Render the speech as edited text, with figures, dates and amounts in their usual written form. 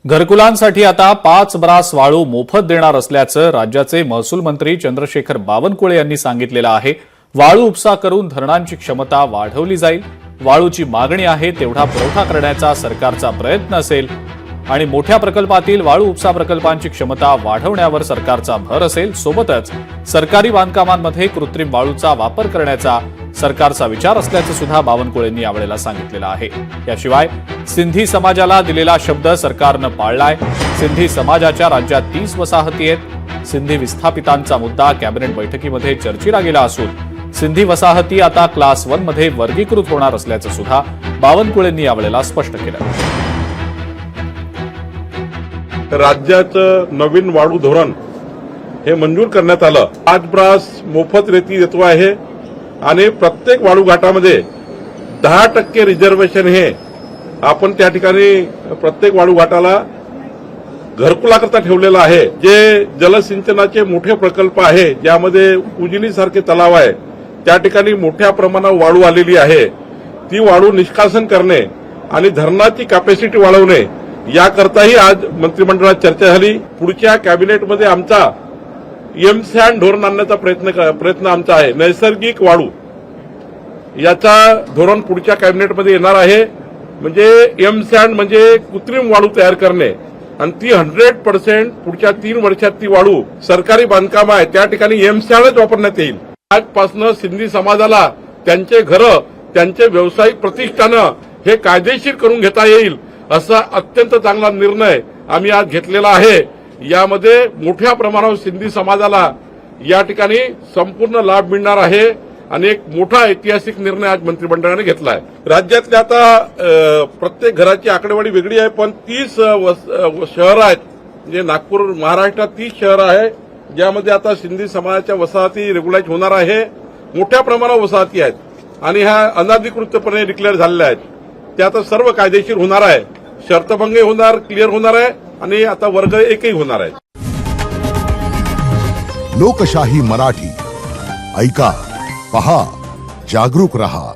घरकुलांसाठी आता 5 ब्रास वाळू मोफत देणार असल्याचं राज्याचे महसूल मंत्री चंद्रशेखर बावनकुळे यांनी सांगितलेलं आहे। वाळू उपसा करून धरणांची क्षमता वाढवली जाईल। वाळूची मागणी आहे तेवढा पुरवठा करण्याचा सरकारचा प्रयत्न असेल आणि मोठ्या प्रकल्पातील वाळू उपसा प्रकल्पांची क्षमता वाढवण्यावर सरकारचा भर असेल। सोबतच सरकारी बांधकामांमध्ये कृत्रिम वाळूचा वापर करण्याचा सरकारचा विचार असल्याचं सुद्धा बावनकुळेंनी यावेळेला सांगितलेलं आहे। याशिवाय सिंधी समाजाला दिलेला शब्द सरकारनं पाळलाय। सिंधी समाजाच्या राज्यात 30 वसाहती आहेत। सिंधी विस्थापितांचा मुद्दा कॅबिनेट बैठकीमध्ये चर्चेला गेला असून सिंधी वसाहती आता क्लास 1 मध्ये वर्गीकृत होणार असल्याचं सुद्धा बावनकुळेंनी यावेळेला स्पष्ट केलं। राज्याचं नवीन वाळू धोरण हे मंजूर करण्यात आलं। 5 ब्रास मोफत रेती देतो आहे आणि प्रत्येक वाळू घाटामध्ये 10% रिझर्वेशन हे आपण त्या ठिकाणी प्रत्येक वाळू घाटाला घरकुलाकरता ठेवलेलं आहे। जे जलसिंचनाचे मोठे प्रकल्प आहे, ज्यामध्ये उजनी सारखे तलाव आहे, त्या ठिकाणी मोठ्या प्रमाणावर वाळू आलेली आहे। ती वाळू निष्कासन करणे आणि धरणाची कॅपॅसिटी वाढवणे याकरताही आज मंत्रिमंडळात चर्चा झाली। पुढच्या कॅबिनेटमध्ये आमचा एमसँड धोरण आणण्याचा प्रयत्न आमचा आहे। नैसर्गिक वाळू याचा धोरण पुढच्या कॅबिनेटमध्ये येणार आहे। म्हणजे एमसँड म्हणजे कृत्रिम वाळू तयार करणे आणि ती 100% पुढच्या 3 वर्षात ती वाळू सरकारी बांधकाम आहे त्या ठिकाणी एमसँडच वापरण्यात येईल। आजपासून सिंधी समाजाला त्यांचे घरं, त्यांचे व्यावसायिक प्रतिष्ठानं हे कायदेशीर करून घेता येईल असा अत्यंत चांगला निर्णय आम्ही आज घेतलेला आहे। यामध्ये मोठ्या प्रमाणावर सिंधी समाजाला या ठिकाणी संपूर्ण लाभ मिळणार आहे आणि एक मोठा ऐतिहासिक निर्णय आज मंत्रिमंडळाने घेतला आहे। राज्यातल्या आता प्रत्येक घराची आकडेवारी वेगळी आहे, पण 30 शहरं आहेत। म्हणजे नागपूर महाराष्ट्रात 30 शहरं आहे ज्यामध्ये आता सिंधी समाजाच्या वसाहती रेग्युलाइज होणार आहे। मोठ्या प्रमाणावर वसाहती आहेत आणि ह्या अनधिकृतपणे डिक्लेअर झालेल्या आहेत। ते आता सर्व कायदेशीर होणार आहे, शर्तभंग होणार, क्लिअर होणार आहे आणि आता वर्ग 1 होणार आहे। लोकशाही मराठी ऐका, पहा, जागरूक रहा।